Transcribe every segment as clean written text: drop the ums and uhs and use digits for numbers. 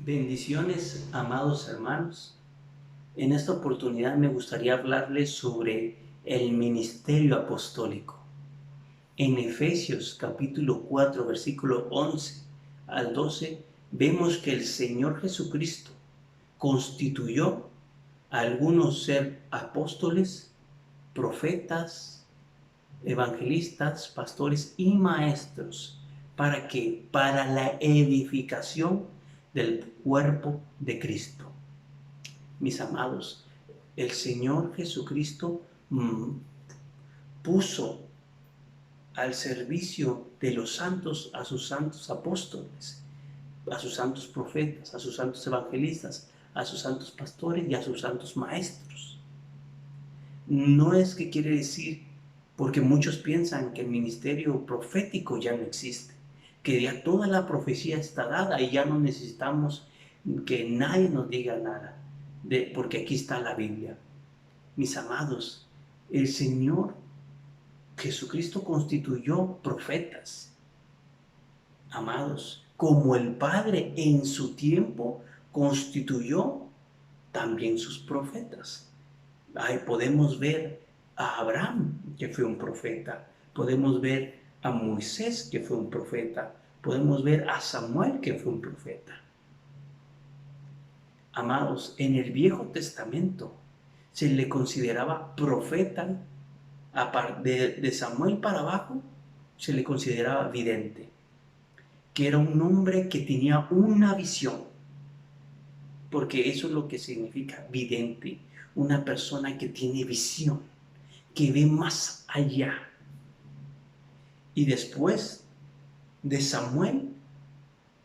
Bendiciones, amados hermanos. En esta oportunidad me gustaría hablarles sobre el ministerio apostólico. En Efesios capítulo 4, versículo 11 al 12, vemos que el Señor Jesucristo constituyó a algunos ser apóstoles, profetas, evangelistas, pastores y maestros. ¿Para qué? Para la edificación del cuerpo de Cristo. Mis amados, el Señor Jesucristo puso al servicio de los santos a sus santos apóstoles, a sus santos profetas, a sus santos evangelistas, a sus santos pastores y a sus santos maestros. No es que quiere decir, porque muchos piensan que el ministerio profético ya no existe, que ya toda la profecía está dada y ya no necesitamos que nadie nos diga nada, porque aquí está la Biblia. Mis amados, el Señor Jesucristo constituyó profetas, amados, como el Padre en su tiempo constituyó también sus profetas. Ahí podemos ver a Abraham, que fue un profeta. Podemos ver a Moisés, que fue un profeta. Podemos ver a Samuel, que fue un profeta. Amados, en el Viejo Testamento se le consideraba profeta. De Samuel para abajo se le consideraba vidente, que era un hombre que tenía una visión, porque eso es lo que significa vidente, una persona que tiene visión, que ve más allá. Y después de Samuel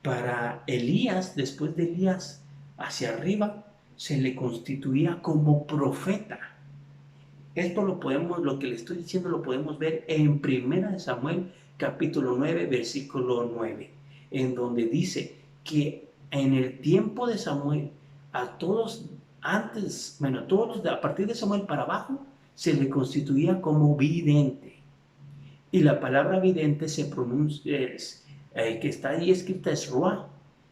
para Elías, después de Elías hacia arriba, se le constituía como profeta. Esto lo que le estoy diciendo lo podemos ver en 1 Samuel capítulo 9, versículo 9, en donde dice que en el tiempo de Samuel, a todos a partir de Samuel para abajo, se le constituía como vidente. Y la palabra vidente se pronuncia, que está ahí escrita es Ruah,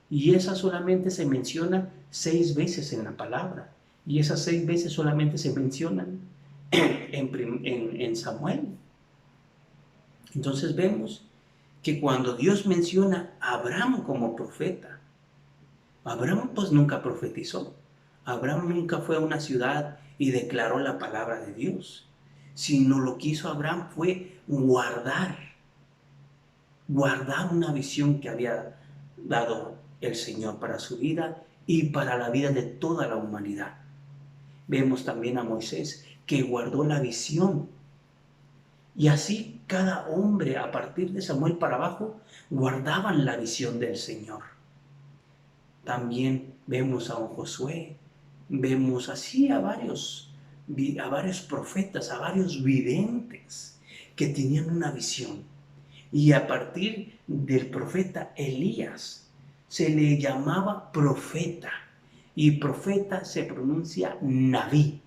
y esa solamente se menciona 6 veces en la palabra, y esas 6 veces solamente se mencionan en Samuel. Entonces vemos que cuando Dios menciona a Abraham como profeta, Abraham pues nunca profetizó. Abraham nunca fue a una ciudad y declaró la palabra de Dios, sino lo que hizo Abraham fue guardar una visión que había dado el Señor para su vida y para la vida de toda la humanidad. Vemos también a Moisés, que guardó la visión. Y así cada hombre, a partir de Samuel para abajo, guardaban la visión del Señor. También vemos a un Josué, vemos así a varios profetas, a varios videntes que tenían una visión. Y a partir del profeta Elías se le llamaba profeta. Y profeta se pronuncia Naví,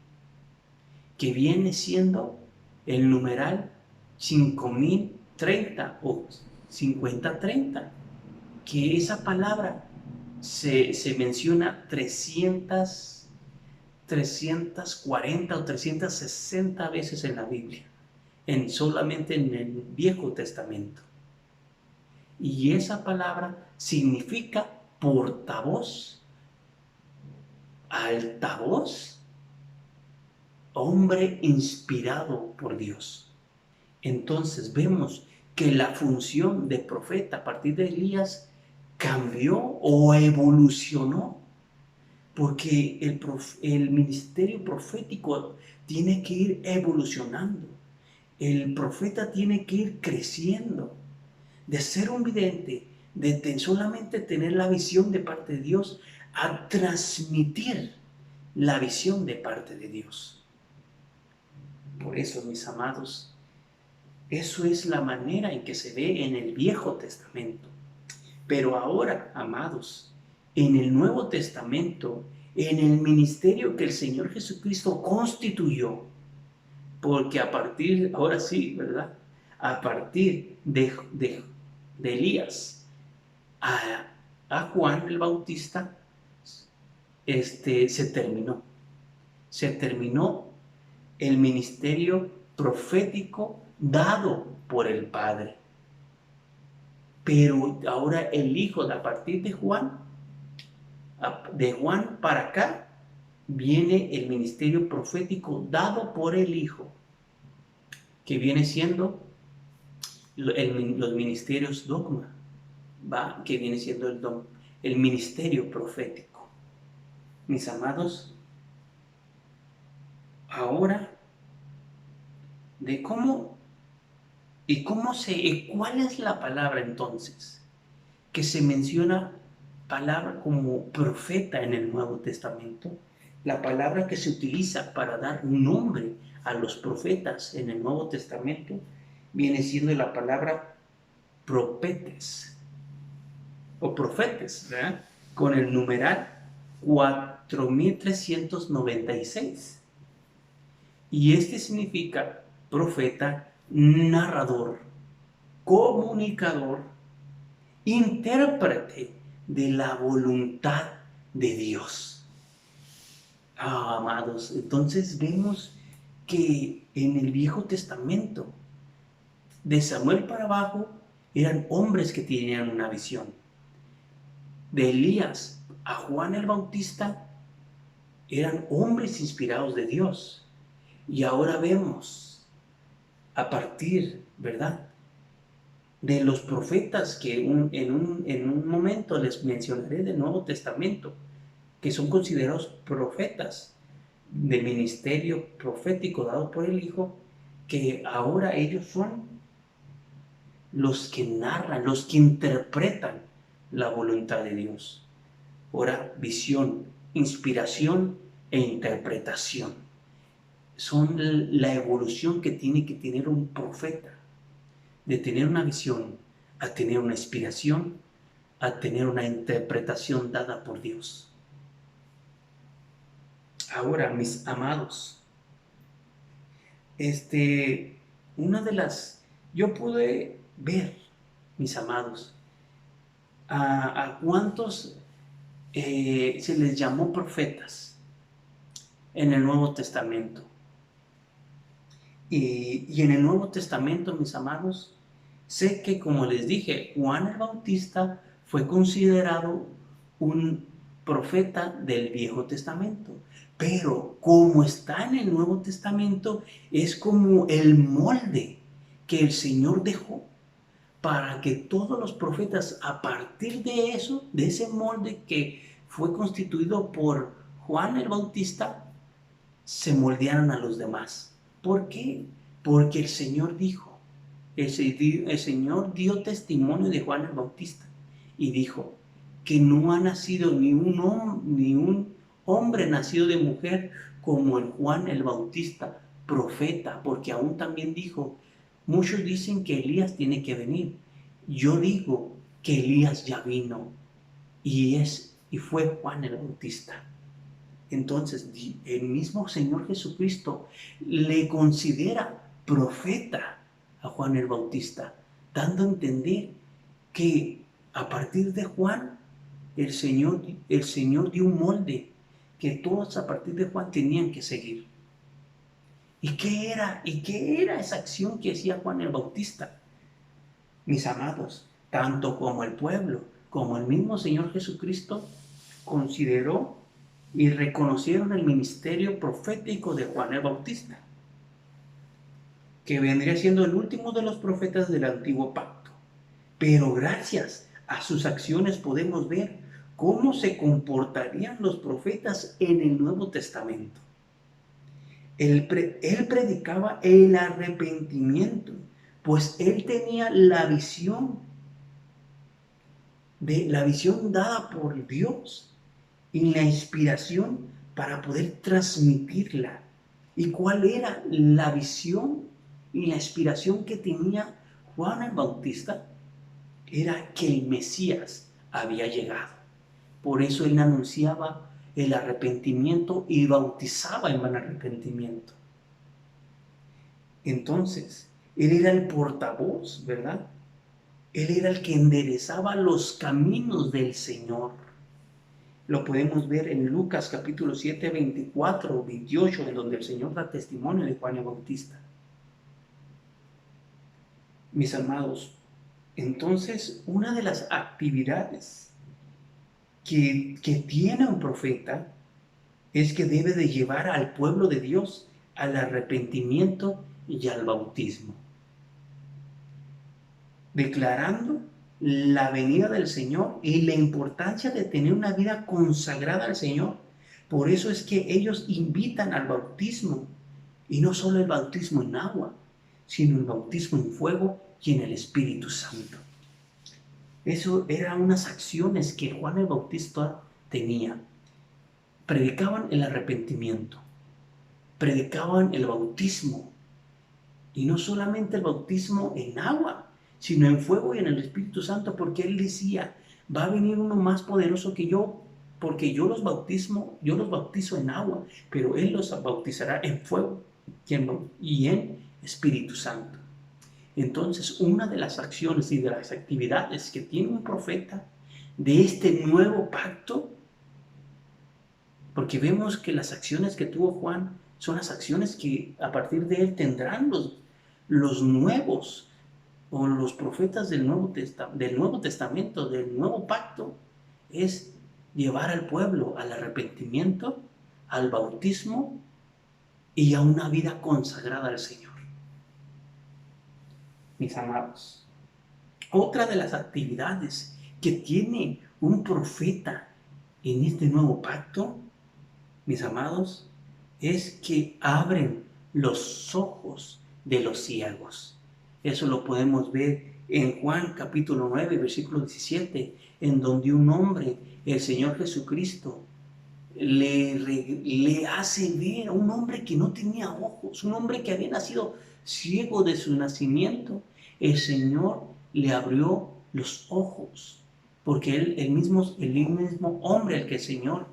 que viene siendo el numeral 5030 o 5030, que esa palabra se menciona 340 o 360 veces en la Biblia, solamente en el Viejo Testamento. Y esa palabra significa portavoz, altavoz, hombre inspirado por Dios. Entonces vemos que la función de profeta a partir de Elías cambió o evolucionó, porque el ministerio profético tiene que ir evolucionando. El profeta tiene que ir creciendo, de ser un vidente, de solamente tener la visión de parte de Dios, a transmitir la visión de parte de Dios. Por eso, mis amados, eso es la manera en que se ve en el Viejo Testamento. Pero ahora, amados, en el Nuevo Testamento, en el ministerio que el Señor Jesucristo constituyó, porque ahora sí, ¿verdad? A partir de Elías a Juan el Bautista, se terminó. Se terminó el ministerio profético dado por el Padre. Pero ahora el Hijo, a partir de Juan para acá, viene el ministerio profético dado por el Hijo, que viene siendo los ministerios dogma, que viene siendo el ministerio profético. Mis amados, ahora de cómo cuál es la palabra entonces que se menciona palabra como profeta en el Nuevo Testamento. La palabra que se utiliza para dar nombre a los profetas en el Nuevo Testamento viene siendo la palabra profetes o profetes, ¿verdad? Con el numeral 4396. Y este significa profeta, narrador, comunicador, intérprete de la voluntad de Dios. Amados, entonces vemos que en el Viejo Testamento, de Samuel para abajo, eran hombres que tenían una visión. De Elías a Juan el Bautista, eran hombres inspirados de Dios. Y ahora vemos, a partir, ¿verdad?, de los profetas que en un momento les mencionaré del Nuevo Testamento, que son considerados profetas del ministerio profético dado por el Hijo, que ahora ellos son los que narran, los que interpretan la voluntad de Dios. Ahora, visión, inspiración e interpretación son la evolución que tiene que tener un profeta, de tener una visión a tener una inspiración, a tener una interpretación dada por Dios. Ahora, mis amados, yo pude ver, mis amados, a cuántos se les llamó profetas en el Nuevo Testamento. Y en el Nuevo Testamento, mis amados, sé que, como les dije, Juan el Bautista fue considerado un profeta del Viejo Testamento. Pero como está en el Nuevo Testamento, es como el molde que el Señor dejó para que todos los profetas, a partir de eso, de ese molde que fue constituido por Juan el Bautista, se moldearan a los demás. ¿Por qué? Porque el Señor dijo, el Señor dio testimonio de Juan el Bautista y dijo que no ha nacido ni un hombre nacido de mujer como el Juan el Bautista, profeta, porque aún también dijo, muchos dicen que Elías tiene que venir. Yo digo que Elías ya vino y fue Juan el Bautista. Entonces, el mismo Señor Jesucristo le considera profeta a Juan el Bautista, dando a entender que a partir de Juan, el Señor dio un molde que todos a partir de Juan tenían que seguir. ¿Y qué era esa acción que hacía Juan el Bautista? Mis amados, tanto como el pueblo, como el mismo Señor Jesucristo, consideró y reconocieron el ministerio profético de Juan el Bautista, que vendría siendo el último de los profetas del antiguo pacto. Pero gracias a sus acciones podemos ver cómo se comportarían los profetas en el Nuevo Testamento. Él predicaba el arrepentimiento, pues él tenía la visión dada por Dios y la inspiración para poder transmitirla. ¿Y cuál era la visión y la inspiración que tenía Juan el Bautista? Era que el Mesías había llegado. Por eso él anunciaba el arrepentimiento y bautizaba en el arrepentimiento. Entonces, él era el portavoz, ¿verdad? Él era el que enderezaba los caminos del Señor. Lo podemos ver en Lucas capítulo 7, 24, 28, en donde el Señor da testimonio de Juan el Bautista. Mis amados, entonces una de las actividades que tiene un profeta es que debe de llevar al pueblo de Dios al arrepentimiento y al bautismo, declarando la venida del Señor y la importancia de tener una vida consagrada al Señor. Por eso es que ellos invitan al bautismo, y no solo el bautismo en agua, sino el bautismo en fuego y en el Espíritu Santo. Eso eran unas acciones que Juan el Bautista tenía. Predicaban el arrepentimiento, predicaban el bautismo, y no solamente el bautismo en agua, sino en fuego y en el Espíritu Santo, porque él decía, va a venir uno más poderoso que yo, porque yo los bautizo en agua, pero él los bautizará en fuego y en Espíritu Santo. Entonces, una de las acciones y de las actividades que tiene un profeta de este nuevo pacto, porque vemos que las acciones que tuvo Juan son las acciones que a partir de él tendrán los nuevos o los profetas del Nuevo Testamento, del Nuevo Pacto, es llevar al pueblo al arrepentimiento, al bautismo y a una vida consagrada al Señor. Mis amados, otra de las actividades que tiene un profeta en este nuevo pacto, mis amados, es que abren los ojos de los ciegos. Eso lo podemos ver en Juan capítulo 9, versículo 17, en donde un hombre, el Señor Jesucristo, le hace ver a un hombre que no tenía ojos, un hombre que había nacido ciego de su nacimiento. El Señor le abrió los ojos, porque el mismo hombre al que el Señor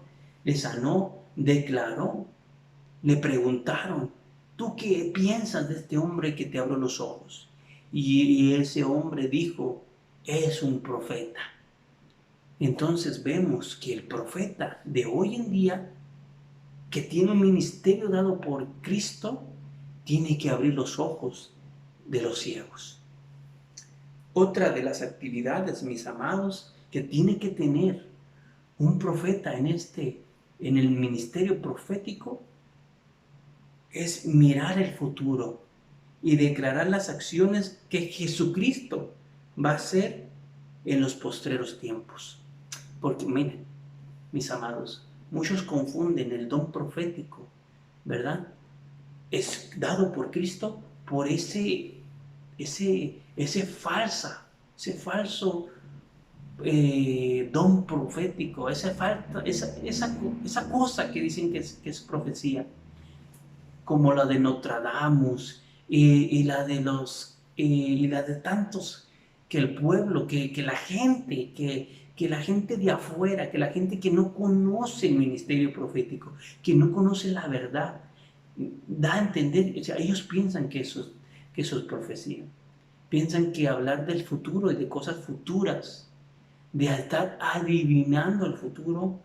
le sanó, declaró, le preguntaron, ¿tú qué piensas de este hombre que te abrió los ojos? Y ese hombre dijo, es un profeta. Entonces vemos que el profeta de hoy en día, que tiene un ministerio dado por Cristo, tiene que abrir los ojos de los ciegos. Otra de las actividades, mis amados, que tiene que tener un profeta en el ministerio profético, es mirar el futuro y declarar las acciones que Jesucristo va a hacer en los postreros tiempos. Porque miren, mis amados, muchos confunden el don profético, ¿verdad? Es dado por Cristo por ese falso don profético, esa cosa que dicen que es profecía, como la de Nostradamus y la de tantos, que el pueblo, que la gente, que la gente de afuera, que la gente que no conoce el ministerio profético, que no conoce la verdad, da a entender, o sea, ellos piensan que eso es profecía. Piensan que hablar del futuro y de cosas futuras, de estar adivinando el futuro,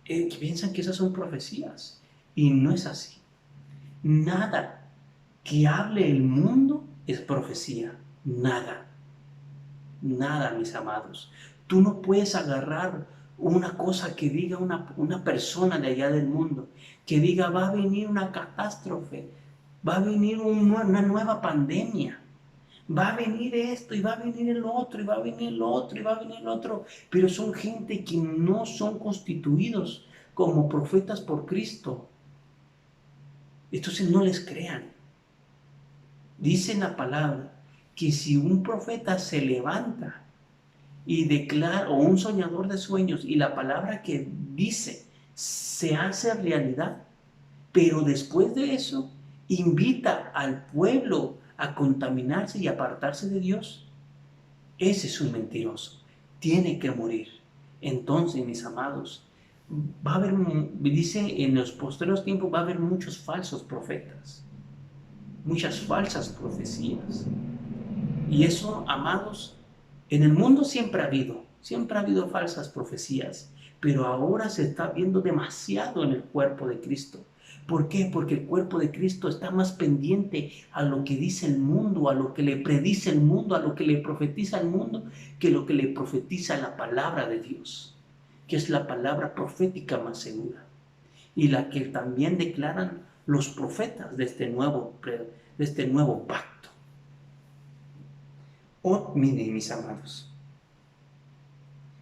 piensan que esas son profecías. Y no es así. Nada que hable el mundo es profecía. Nada. Nada, mis amados. Tú no puedes agarrar una cosa que diga una persona de allá del mundo, que diga va a venir una catástrofe, va a venir una nueva pandemia, va a venir esto y va a venir el otro y va a venir el otro y va a venir el otro, pero son gente que no son constituidos como profetas por Cristo. Entonces no les crean. Dice la palabra que si un profeta se levanta y declara, o un soñador de sueños, y la palabra que dice se hace realidad, pero después de eso invita al pueblo a contaminarse y apartarse de Dios, ese es un mentiroso, tiene que morir. Entonces, mis amados, va a haber, dice, en los posteriores tiempos va a haber muchos falsos profetas, muchas falsas profecías. Y eso, amados, en el mundo siempre ha habido falsas profecías, pero ahora se está viendo demasiado en el cuerpo de Cristo. ¿Por qué? Porque el cuerpo de Cristo está más pendiente a lo que dice el mundo, a lo que le predice el mundo, a lo que le profetiza el mundo, que lo que le profetiza la palabra de Dios, que es la palabra profética más segura y la que también declaran los profetas de este nuevo pacto. Oh, miren, mis amados,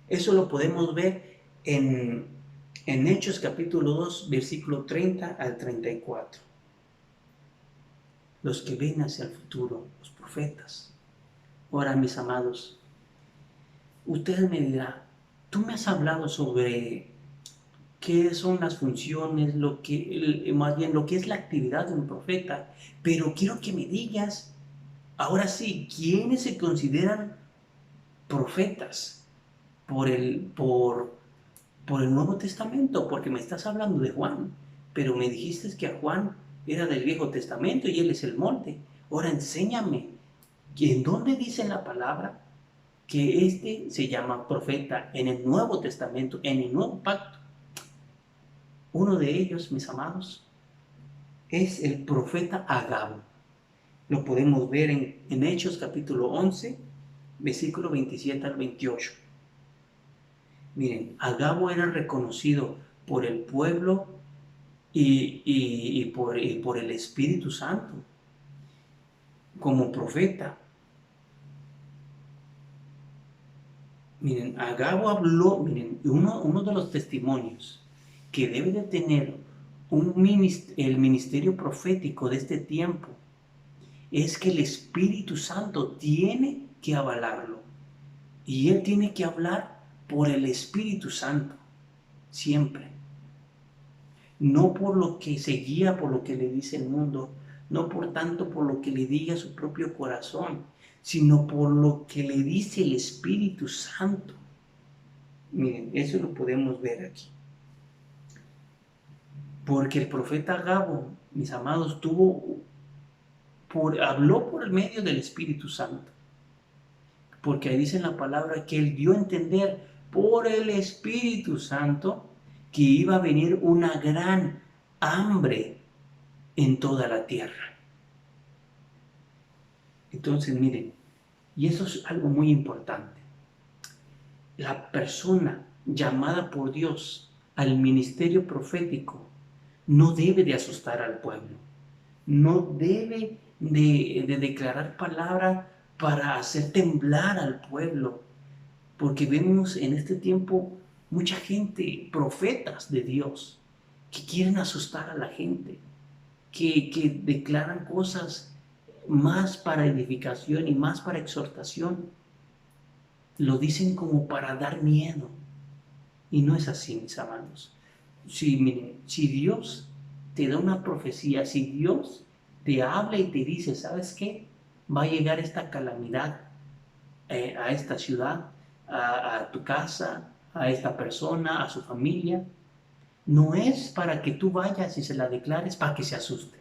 eso lo podemos ver en Hechos capítulo 2, versículo 30 al 34. Los que ven hacia el futuro, los profetas. Ahora, mis amados, usted me dirá, tú me has hablado sobre qué son las funciones, más bien lo que es la actividad de un profeta, pero quiero que me digas, ahora sí, ¿quiénes se consideran profetas por el Nuevo Testamento? Porque me estás hablando de Juan, pero me dijiste que a Juan era del Viejo Testamento y él es el monte. Ahora enséñame, ¿en dónde dice la palabra que este se llama profeta en el Nuevo Testamento, en el Nuevo Pacto? Uno de ellos, mis amados, es el profeta Agabo. Lo podemos ver en Hechos capítulo 11, versículo 27 al 28. Miren, Agabo era reconocido por el pueblo y por el Espíritu Santo como profeta. Miren, Agabo habló, miren, uno de los testimonios que debe de tener el ministerio profético de este tiempo es que el Espíritu Santo tiene que avalarlo. Y él tiene que hablar por el Espíritu Santo, siempre. No por lo que se guía, por lo que le dice el mundo, no por tanto por lo que le diga su propio corazón, sino por lo que le dice el Espíritu Santo. Miren, eso lo podemos ver aquí. Porque el profeta Agabo, mis amados, habló por el medio del Espíritu Santo. Porque ahí dice en la palabra que él dio a entender por el Espíritu Santo que iba a venir una gran hambre en toda la tierra. Entonces, miren, y eso es algo muy importante. La persona llamada por Dios al ministerio profético no debe de asustar al pueblo, no debe de declarar palabra para hacer temblar al pueblo, porque vemos en este tiempo mucha gente, profetas de Dios, que quieren asustar a la gente, que declaran cosas más para edificación y más para exhortación. Lo dicen como para dar miedo. Y no es así, mis amados. Miren, si Dios te da una profecía, si Dios te habla y te dice, ¿sabes qué? Va a llegar esta calamidad a esta ciudad, a tu casa, a esta persona, a su familia. No es para que tú vayas y se la declares para que se asuste.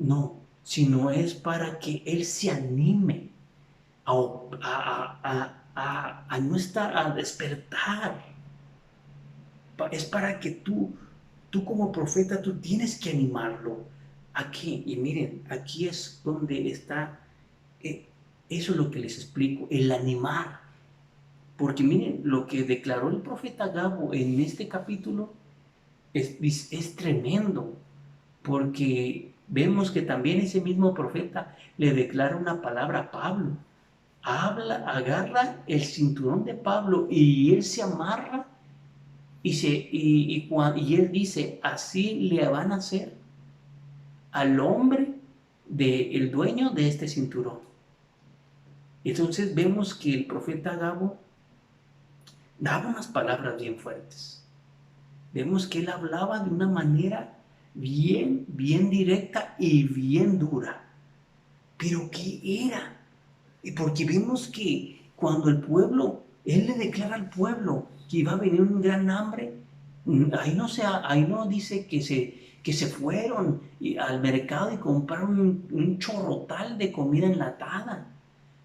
No, sino es para que Él se anime a no estar, a despertar. Es para que tú como profeta, tú tienes que animarlo. Aquí, y miren, aquí es donde está, eso es lo que les explico, el animar. Porque miren, lo que declaró el profeta Agabo en este capítulo es tremendo, porque vemos que también ese mismo profeta le declara una palabra a Pablo. Agarra el cinturón de Pablo y él se amarra y él dice, así le van a hacer al hombre el dueño de este cinturón. Entonces vemos que el profeta Agabo daba unas palabras bien fuertes. Vemos que él hablaba de una manera bien directa y bien dura. Pero ¿qué era? Y porque vemos que cuando el pueblo, él le declara al pueblo que iba a venir un gran hambre, ahí no dice que se fueron al mercado y compraron un chorrotal de comida enlatada.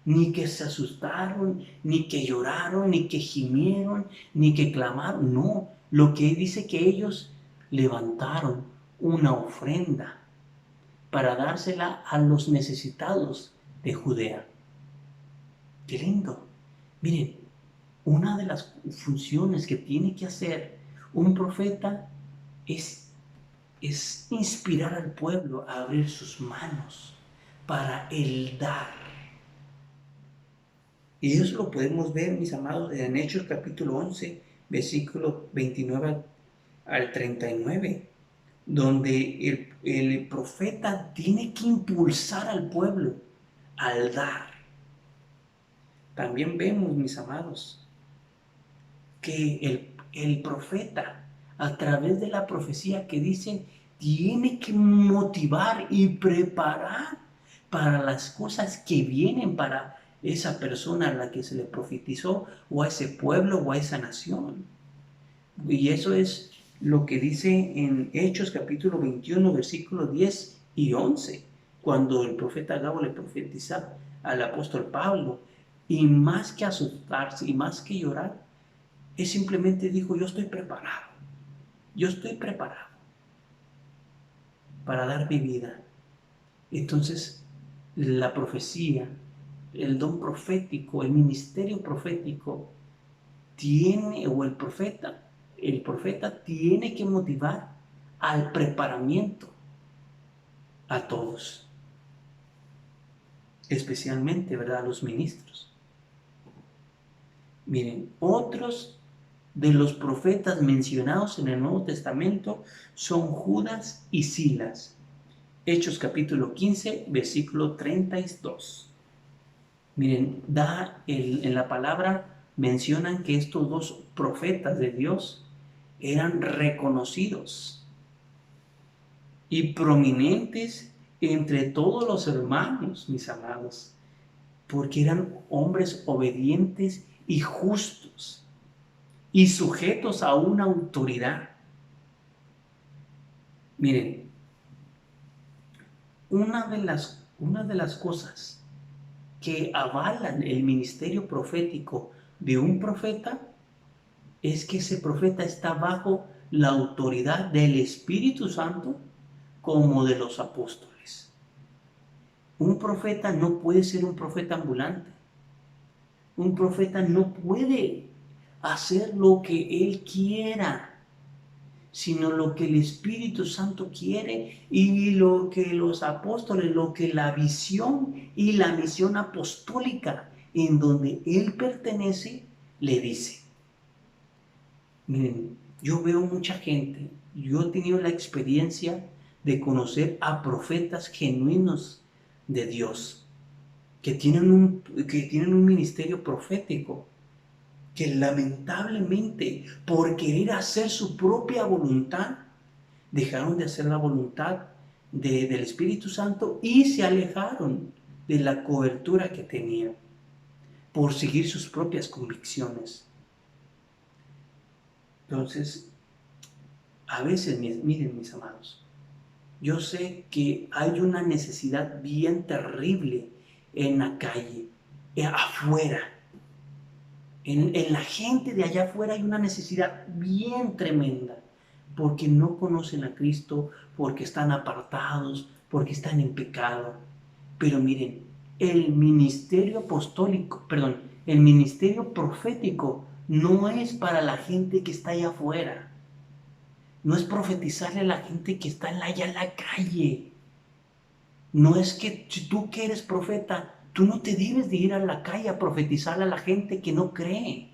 ni que se asustaron, ni que lloraron, ni que gimieron, ni que clamaron. No, lo que dice que ellos levantaron una ofrenda para dársela a los necesitados de Judea. Qué lindo. Miren, una de las funciones que tiene que hacer un profeta es inspirar al pueblo a abrir sus manos para el dar. Y eso lo podemos ver, mis amados, en Hechos capítulo 11, versículo 29 al 39, donde el profeta tiene que impulsar al pueblo al dar. También vemos, mis amados, que el profeta, a través de la profecía que dice, tiene que motivar y preparar para las cosas que vienen para esa persona a la que se le profetizó, o a ese pueblo, o a esa nación. Y eso es lo que dice en Hechos capítulo 21, versículos 10 y 11, cuando el profeta Agabo le profetiza al apóstol Pablo, y más que asustarse y más que llorar, él simplemente dijo, yo estoy preparado para dar mi vida. Entonces, la profecía, el don profético, el ministerio profético, tiene, o el profeta tiene que motivar al preparamiento a todos, especialmente, ¿verdad?, a los ministros. Miren, otros de los profetas mencionados en el Nuevo Testamento son Judas y Silas. Hechos capítulo 15, versículo 32. Miren, en la palabra mencionan que estos dos profetas de Dios eran reconocidos y prominentes entre todos los hermanos, mis amados, porque eran hombres obedientes y justos y sujetos a una autoridad. Miren, una de las cosas que avalan el ministerio profético de un profeta es que ese profeta está bajo la autoridad del Espíritu Santo como de los apóstoles. Un profeta no puede ser un profeta ambulante. Un profeta no puede hacer lo que él quiera, sino lo que el Espíritu Santo quiere y lo que los apóstoles, lo que la visión y la misión apostólica en donde él pertenece le dice. Miren, yo veo mucha gente, yo he tenido la experiencia de conocer a profetas genuinos de Dios, que tienen un ministerio profético, que lamentablemente por querer hacer su propia voluntad, dejaron de hacer la voluntad del Espíritu Santo y se alejaron de la cobertura que tenían por seguir sus propias convicciones. Entonces, a veces, miren mis amados, yo sé que hay una necesidad bien terrible en la calle, afuera. En la gente de allá afuera hay una necesidad bien tremenda, porque no conocen a Cristo, porque están apartados, porque están en pecado. Pero miren, el ministerio apostólico, perdón, el ministerio profético no es para la gente que está allá afuera. No es profetizarle a la gente que está allá en la calle. No es que si tú que eres profeta, tú no te debes de ir a la calle a profetizarle a la gente que no cree.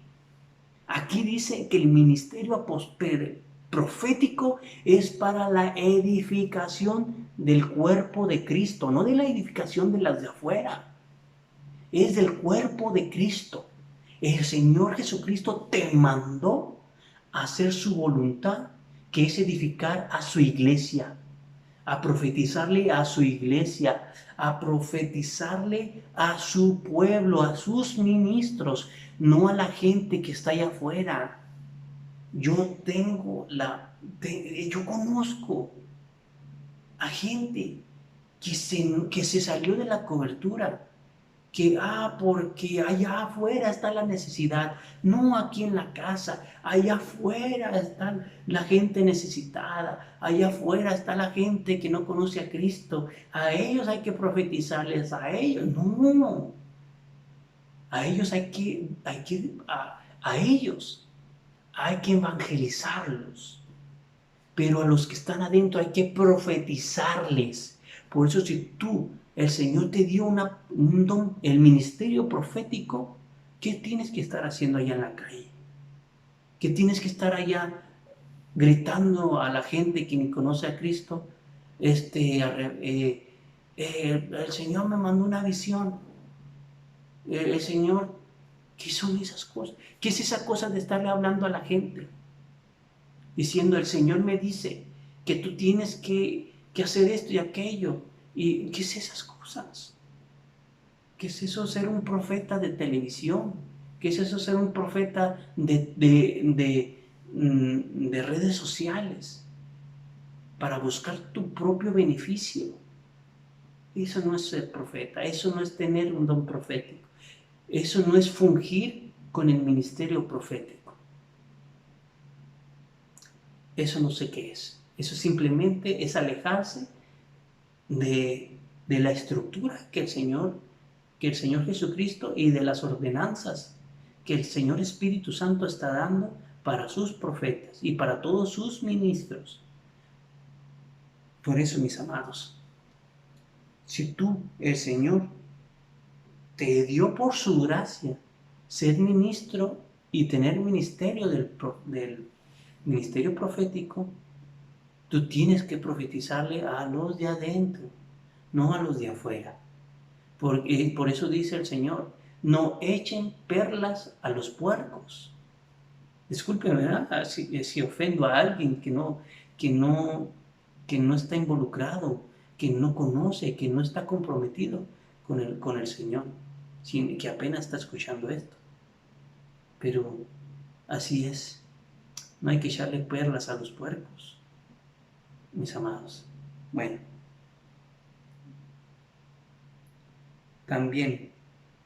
Aquí dice que el ministerio profético es para la edificación del cuerpo de Cristo, no de la edificación de las de afuera. Es del cuerpo de Cristo. El Señor Jesucristo te mandó a hacer su voluntad, que es edificar a su iglesia, a profetizarle a su iglesia, a profetizarle a su pueblo, a sus ministros, no a la gente que está allá afuera. Yo conozco a gente que se salió de la cobertura que, porque allá afuera está la necesidad, no aquí en la casa, allá afuera está la gente necesitada, allá afuera está la gente que no conoce a Cristo, a ellos hay que profetizarles, a ellos, no, a ellos a ellos hay que evangelizarlos, pero a los que están adentro hay que profetizarles. Por eso si el Señor te dio un don, el ministerio profético, ¿qué tienes que estar haciendo allá en la calle? ¿Qué tienes que estar allá gritando a la gente que ni conoce a Cristo? El Señor me mandó una visión. El Señor, ¿qué son esas cosas? ¿Qué es esa cosa de estarle hablando a la gente? Diciendo, el Señor me dice que tú tienes que hacer esto y aquello. ¿Y qué es esas cosas? ¿Qué es eso ser un profeta de televisión? ¿Qué es eso ser un profeta de redes sociales para buscar tu propio beneficio? Eso no es ser profeta, eso no es tener un don profético, eso no es fungir con el ministerio profético. Eso no sé qué es. Eso simplemente es alejarse de la estructura que el Señor Jesucristo y de las ordenanzas que el Señor Espíritu Santo está dando para sus profetas y para todos sus ministros. Por eso, mis amados, si el Señor, te dio por su gracia ser ministro y tener ministerio del ministerio profético, tú tienes que profetizarle a los de adentro, no a los de afuera. Por eso dice el Señor, no echen perlas a los puercos. Discúlpeme, ¿verdad? Si ofendo a alguien que no está involucrado, que no conoce, que no está comprometido con el Señor, que apenas está escuchando esto. Pero así es, no hay que echarle perlas a los puercos, mis amados. Bueno, también,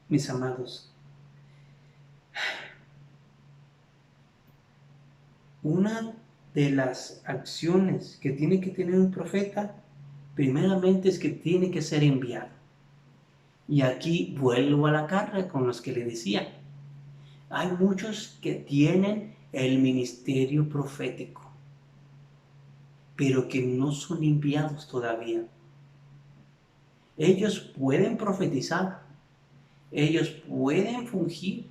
mis amados, una de las acciones que tiene que tener un profeta, primeramente es que tiene que ser enviado. Y aquí vuelvo a la carga con los que le decía. Hay muchos que tienen el ministerio profético, pero que no son enviados todavía. Ellos pueden profetizar, ellos pueden fungir,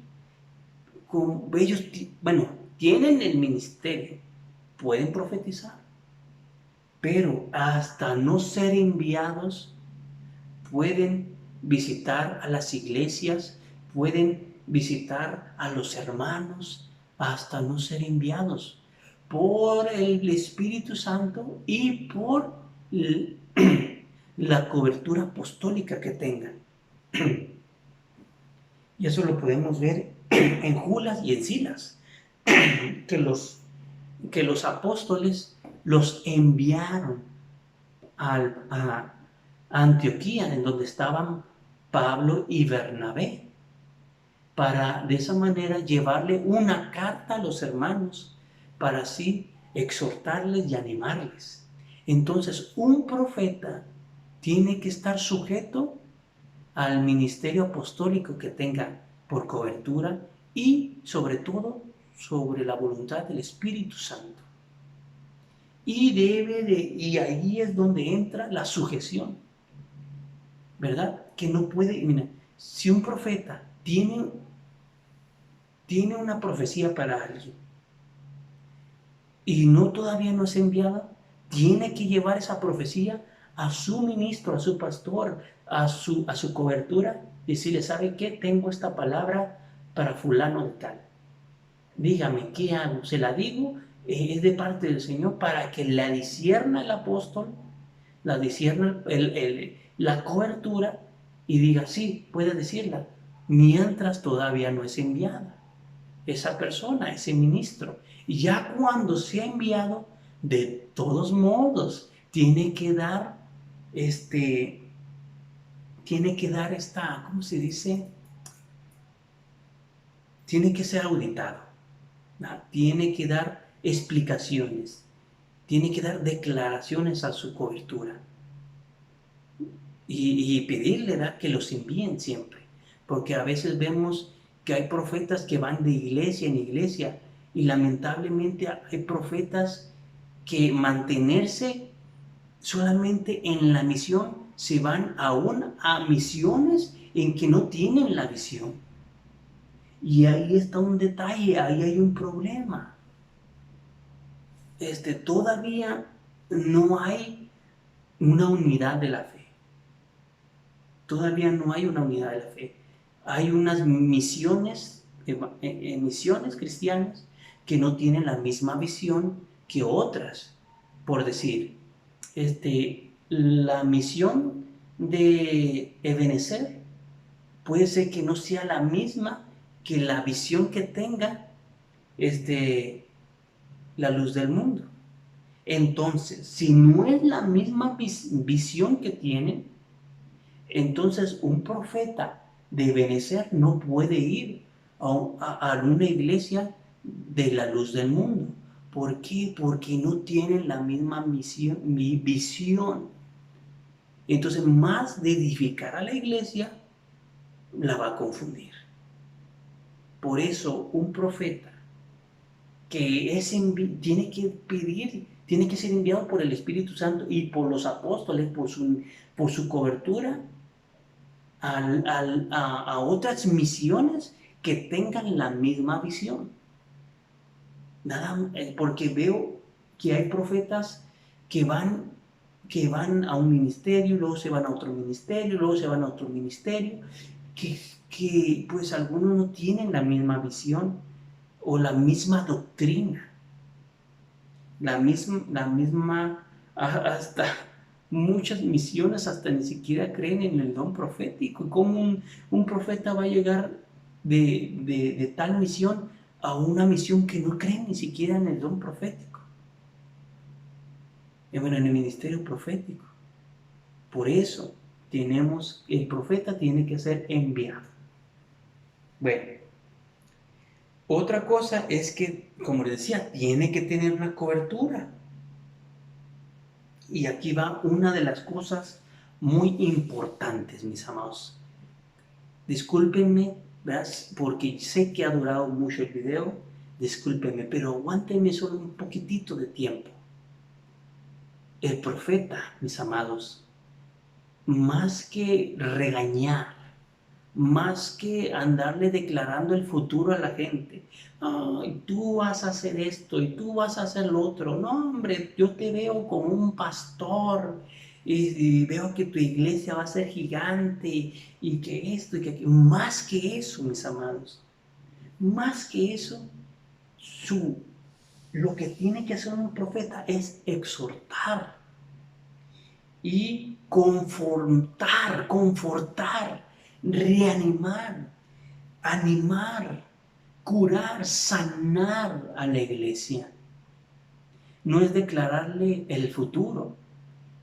tienen el ministerio, pueden profetizar, pero hasta no ser enviados, pueden visitar a las iglesias, pueden visitar a los hermanos, hasta no ser enviados por el Espíritu Santo y por la cobertura apostólica que tengan. Y eso lo podemos ver en Judas y en Silas, que los apóstoles los enviaron a Antioquía, en donde estaban Pablo y Bernabé, para de esa manera llevarle una carta a los hermanos, para así exhortarles y animarles. Entonces, un profeta tiene que estar sujeto al ministerio apostólico que tenga por cobertura y sobre todo sobre la voluntad del Espíritu Santo. Y ahí es donde entra la sujeción, ¿verdad? Que no puede, mira, si un profeta tiene una profecía para alguien y todavía no es enviada, tiene que llevar esa profecía a su ministro, a su pastor, a su cobertura, decirle, ¿sabe qué? Tengo esta palabra para fulano de tal. Dígame, ¿qué hago? ¿Se la digo? Es de parte del Señor para que la discierna el apóstol, la discierna la cobertura y diga, sí, puede decirla, mientras todavía no es enviada esa persona, ese ministro. Y ya cuando sea enviado, de todos modos, tiene que dar tiene que dar ¿cómo se dice? Tiene que ser auditado, ¿no? Tiene que dar explicaciones, tiene que dar declaraciones a su cobertura y pedirle, ¿verdad?, que los envíen siempre, porque a veces vemos que hay profetas que van de iglesia en iglesia y lamentablemente hay profetas que mantenerse solamente en la misión se van aún a misiones en que no tienen la visión. Y ahí está un detalle, ahí hay un problema. Todavía no hay una unidad de la fe. Todavía no hay una unidad de la fe. Hay unas misiones cristianas que no tienen la misma visión que otras. Por decir, la misión de Ebenezer puede ser que no sea la misma que la visión que tenga la luz del mundo. Entonces, si no es la misma visión que tienen, entonces un profeta de Ebenezer no puede ir a una iglesia de la luz del mundo. ¿Por qué? Porque no tienen la misma visión. Entonces, más de edificar a la iglesia, la va a confundir. Por eso, un profeta que tiene que pedir, tiene que ser enviado por el Espíritu Santo y por los apóstoles, por su cobertura a otras misiones que tengan la misma visión. Porque veo que hay profetas que van a un ministerio, luego se van a otro ministerio, luego se van a otro ministerio, que pues algunos no tienen la misma visión o la misma doctrina, hasta muchas misiones hasta ni siquiera creen en el don profético. ¿Cómo un profeta va a llegar de tal misión a una misión que no creen ni siquiera en el don profético? Bueno, en el ministerio profético. Por eso el profeta tiene que ser enviado. Bueno, otra cosa es que, como les decía, tiene que tener una cobertura. Y aquí va una de las cosas muy importantes, mis amados. Discúlpenme, ¿verdad?, porque sé que ha durado mucho el video. Discúlpenme, pero aguántenme solo un poquitito de tiempo. El profeta, mis amados, más que regañar, más que andarle declarando el futuro a la gente, ay, tú vas a hacer esto y tú vas a hacer lo otro, no hombre, yo te veo como un pastor y veo que tu iglesia va a ser gigante y que esto y que aquello. Más que eso, mis amados, más que eso, lo que tiene que hacer un profeta es exhortar y confortar, reanimar, animar, curar, sanar a la iglesia. No es declararle el futuro,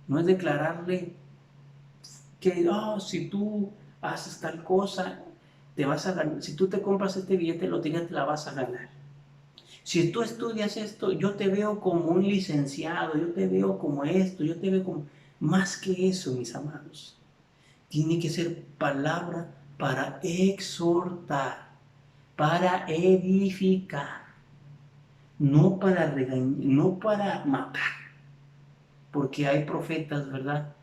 no es declararle que si tú haces tal cosa, te vas a ganar. Si tú te compras este billete de lotería, te la vas a ganar. Si tú estudias esto, yo te veo como un licenciado, yo te veo como esto, yo te veo como... Más que eso, mis amados, tiene que ser palabra para exhortar, para edificar, no para regañar, no para matar. Porque hay profetas, ¿verdad?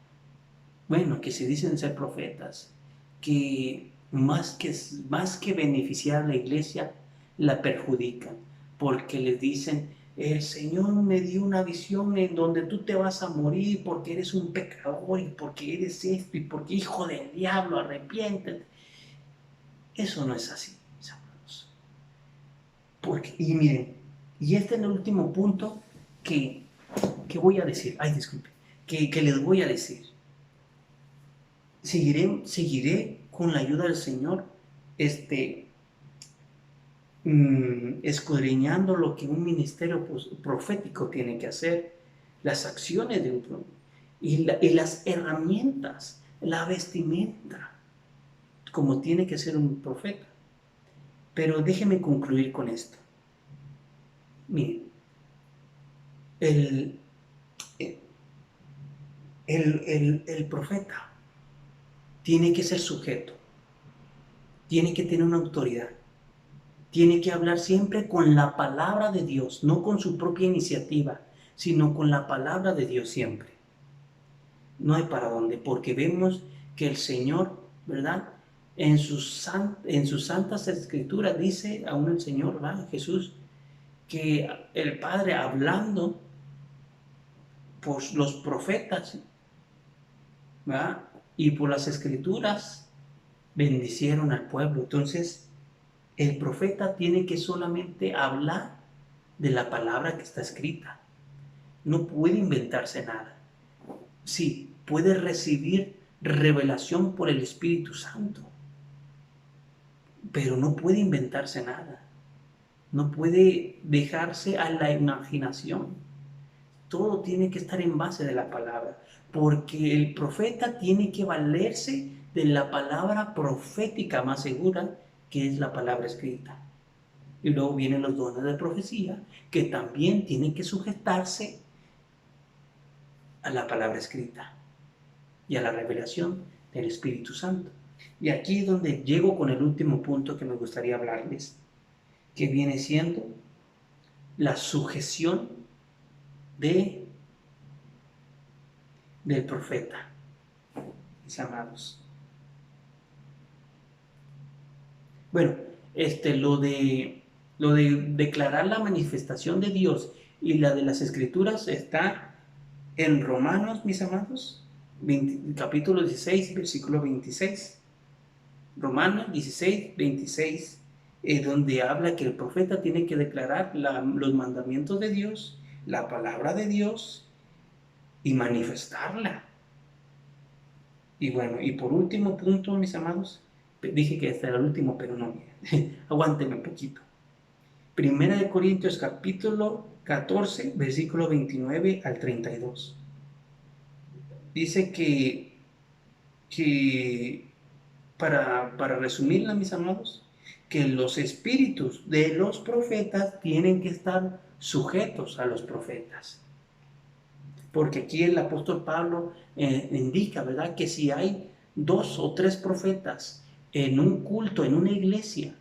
Bueno, que se dicen ser profetas, que más que beneficiar a la iglesia, la perjudican, porque les dicen, el Señor me dio una visión en donde tú te vas a morir porque eres un pecador y porque eres esto y porque hijo del diablo, arrepiéntete. Eso no es así, mis hermanos. Y miren, y este es el último punto que voy a decir, disculpe, que les voy a decir. Seguiré con la ayuda del Señor, escudriñando lo que un ministerio profético tiene que hacer, las acciones de un y las herramientas la vestimenta, como tiene que ser un profeta. Pero déjeme concluir con esto. Miren, el, el profeta tiene que ser sujeto, tiene que tener una autoridad, tiene que hablar siempre con la palabra de Dios, no con su propia iniciativa, sino con la palabra de Dios siempre. No hay para dónde, porque vemos que el Señor, ¿verdad? En sus santas escrituras dice aún el Señor, ¿verdad? Jesús, que el Padre hablando por los profetas, ¿verdad? Y por las escrituras bendicieron al pueblo. Entonces, el profeta tiene que solamente hablar de la palabra que está escrita. No puede inventarse nada. Sí, puede recibir revelación por el Espíritu Santo, pero no puede inventarse nada. No puede dejarse a la imaginación. Todo tiene que estar en base de la palabra, porque el profeta tiene que valerse de la palabra profética más segura, que es la palabra escrita. Y luego vienen los dones de profecía, que también tienen que sujetarse a la palabra escrita y a la revelación del Espíritu Santo. Y aquí es donde llego con el último punto que me gustaría hablarles, que viene siendo la sujeción de, del profeta, mis amados. Bueno, lo de declarar la manifestación de Dios y la de las Escrituras está en Romanos, mis amados, capítulo 16, versículo 26. Romanos 16, 26, donde habla que el profeta tiene que declarar los mandamientos de Dios, la palabra de Dios y manifestarla. Y bueno, y por último punto, mis amados, dije que este era el último, pero no, aguántenme un poquito. Primera de Corintios capítulo 14, versículo 29 al 32. Dice que para resumirla, mis amados, que los espíritus de los profetas tienen que estar sujetos a los profetas. Porque aquí el apóstol Pablo indica, ¿verdad?, que si hay 2 o 3 profetas en un culto, en una iglesia,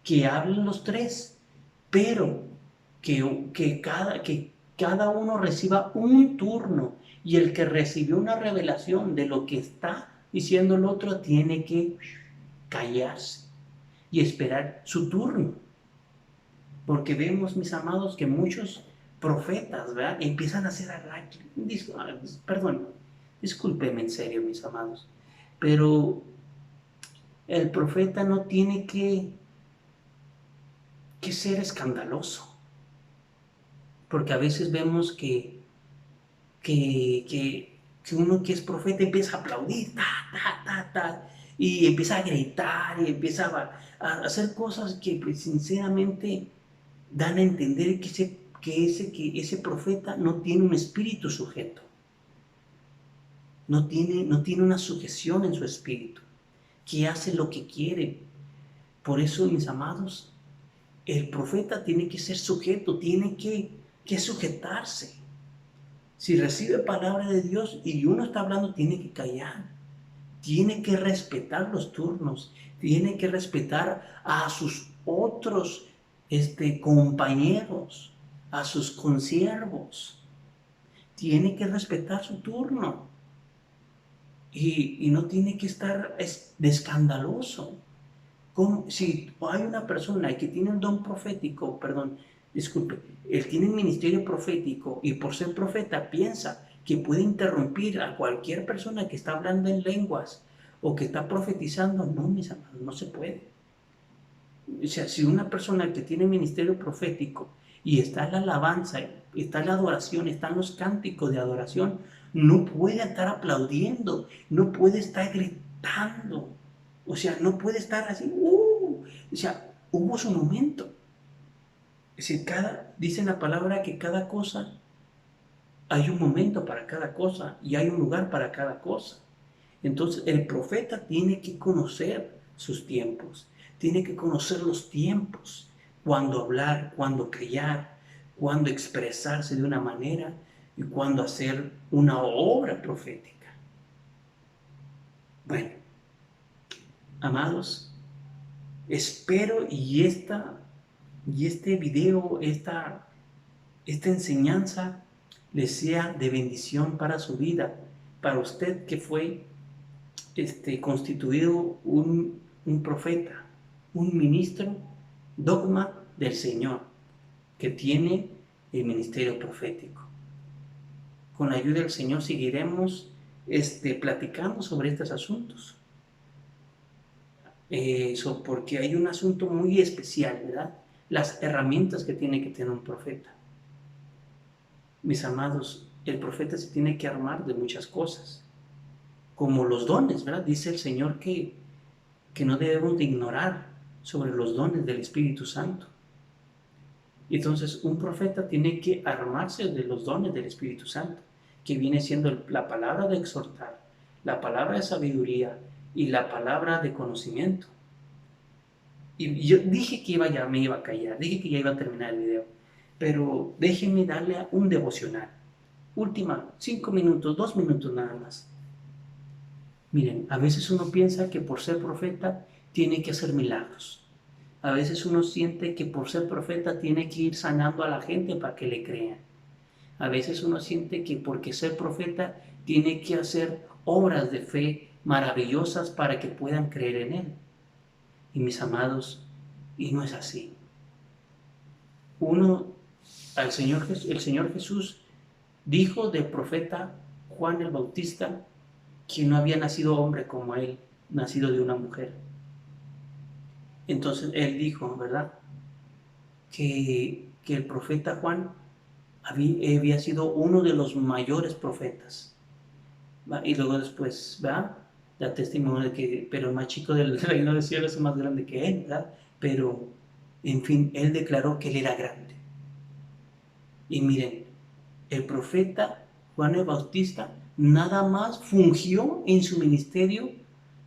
que hablen los 3, pero que cada uno reciba un turno, y el que recibió una revelación de lo que está diciendo el otro tiene que callarse y esperar su turno. Porque vemos, mis amados, que muchos profetas, ¿verdad?, empiezan a hacer perdón, discúlpenme en serio, mis amados, pero el profeta no tiene que ser escandaloso, porque a veces vemos que uno que es profeta empieza a aplaudir, y empieza a gritar y empieza a hacer cosas que, pues, sinceramente dan a entender que ese profeta no tiene un espíritu sujeto, no tiene una sujeción en su espíritu, que hace lo que quiere. Por eso, mis amados, el profeta tiene que ser sujeto, tiene que sujetarse. Si recibe palabra de Dios y uno está hablando, tiene que callar, tiene que respetar los turnos, tiene que respetar a sus otros compañeros, a sus consiervos, tiene que respetar su turno y no tiene que estar de escandaloso. Si hay una persona que tiene un don profético, perdón, disculpe, él tiene un ministerio profético y por ser profeta piensa que puede interrumpir a cualquier persona que está hablando en lenguas o que está profetizando, no, mis amados, no se puede. O sea, si una persona que tiene ministerio profético y está en la alabanza, está en la adoración, están los cánticos de adoración, no puede estar aplaudiendo, no puede estar gritando, o sea, no puede estar así, o sea, hubo su momento. Es decir, dice la palabra que cada cosa, hay un momento para cada cosa y hay un lugar para cada cosa. Entonces el profeta tiene que conocer sus tiempos, tiene que conocer los tiempos, cuándo hablar, cuándo callar, cuándo expresarse de una manera y cuándo hacer una obra profética. Bueno, amados, espero y este video, esta enseñanza les sea de bendición para su vida, para usted que fue constituido un profeta, un ministro, dogma del Señor, que tiene el ministerio profético. Con la ayuda del Señor seguiremos platicando sobre estos asuntos. Porque hay un asunto muy especial, ¿verdad? Las herramientas que tiene que tener un profeta. Mis amados, el profeta se tiene que armar de muchas cosas, como los dones, ¿verdad? Dice el Señor que no debemos de ignorar sobre los dones del Espíritu Santo. Y entonces un profeta tiene que armarse de los dones del Espíritu Santo, que viene siendo la palabra de exhortar, la palabra de sabiduría y la palabra de conocimiento. Y yo dije que me iba a callar, dije que ya iba a terminar el video, pero déjenme darle un devocional. Última, 5 minutos, 2 minutos nada más. Miren, a veces uno piensa que por ser profeta tiene que hacer milagros. A veces uno siente que por ser profeta tiene que ir sanando a la gente para que le crean. A veces uno siente que porque ser profeta tiene que hacer obras de fe maravillosas para que puedan creer en él. Y mis amados, y no es así. El Señor Jesús dijo del profeta Juan el Bautista que no había nacido hombre como él, nacido de una mujer. Entonces él dijo, ¿verdad?, que el profeta Juan había sido uno de los mayores profetas. ¿Va? Y luego después, ¿va?, da testimonio de que, pero el más chico del reino del cielo es más grande que él, ¿verdad? Pero, en fin, él declaró que él era grande. Y miren, el profeta Juan el Bautista nada más fungió en su ministerio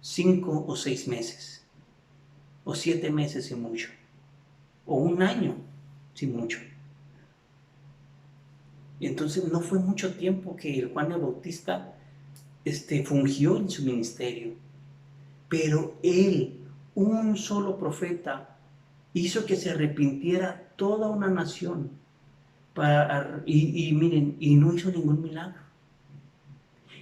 5 o 6 meses, o 7 meses sin mucho, o 1 año sin mucho. Y entonces no fue mucho tiempo que el Juan el Bautista fungió en su ministerio, pero él, un solo profeta, hizo que se arrepintiera toda una nación, miren, y no hizo ningún milagro.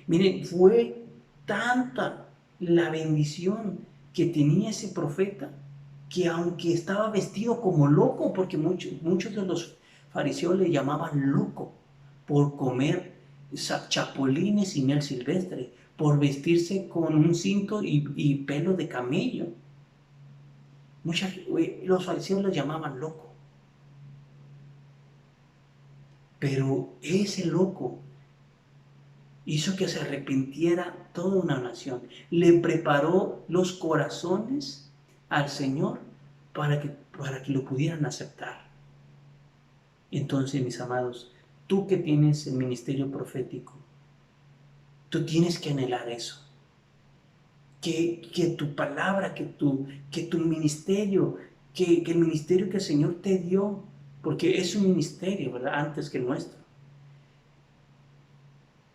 Miren, fue tanta la bendición que tenía ese profeta, que aunque estaba vestido como loco, porque muchos de los fariseos le llamaban loco por comer chapulines y miel silvestre, por vestirse con un cinto y pelo de camello. Los fariseos lo llamaban loco. Pero ese loco hizo que se arrepintiera toda una nación. Le preparó los corazones al Señor para que lo pudieran aceptar. Entonces, mis amados, tú que tienes el ministerio profético, tú tienes que anhelar eso. Que tu palabra, que tu ministerio, que el ministerio que el Señor te dio, porque es un ministerio, ¿verdad?, antes que el nuestro.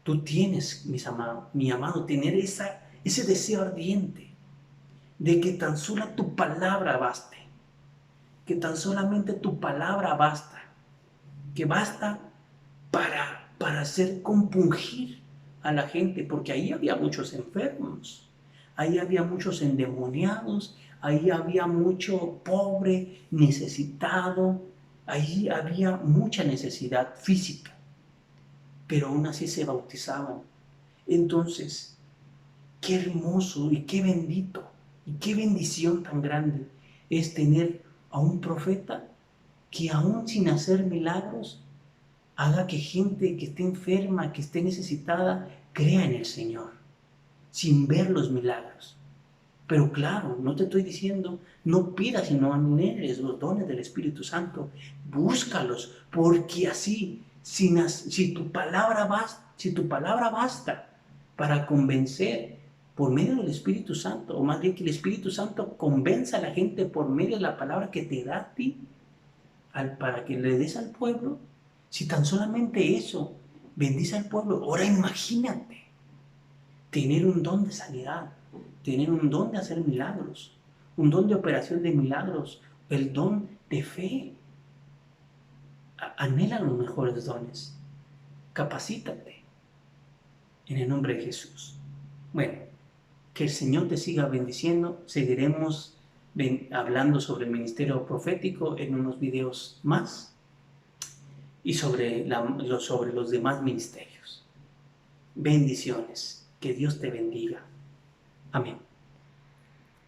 Tú tienes, mi amado, tener ese deseo ardiente de que tan sola tu palabra baste, que tan solamente tu palabra basta, que basta para hacer compungir a la gente, porque ahí había muchos enfermos, ahí había muchos endemoniados, ahí había mucho pobre, necesitado, ahí había mucha necesidad física, pero aún así se bautizaban. Entonces, qué hermoso y qué bendito y qué bendición tan grande es tener a un profeta que aún sin hacer milagros haga que gente que esté enferma, que esté necesitada, crea en el Señor, sin ver los milagros. Pero claro, no te estoy diciendo, no pidas y no anheles los dones del Espíritu Santo, búscalos, porque así, si tu palabra basta para convencer por medio del Espíritu Santo, o más bien que el Espíritu Santo convenza a la gente por medio de la palabra que te da a ti, para que le des al pueblo. Si tan solamente eso bendice al pueblo, ahora imagínate tener un don de sanidad, tener un don de hacer milagros, un don de operación de milagros, el don de fe. Anhela los mejores dones. Capacítate en el nombre de Jesús. Bueno, que el Señor te siga bendiciendo. Seguiremos hablando sobre el ministerio profético en unos videos más y sobre los demás ministerios. Bendiciones. Que Dios te bendiga. Amén.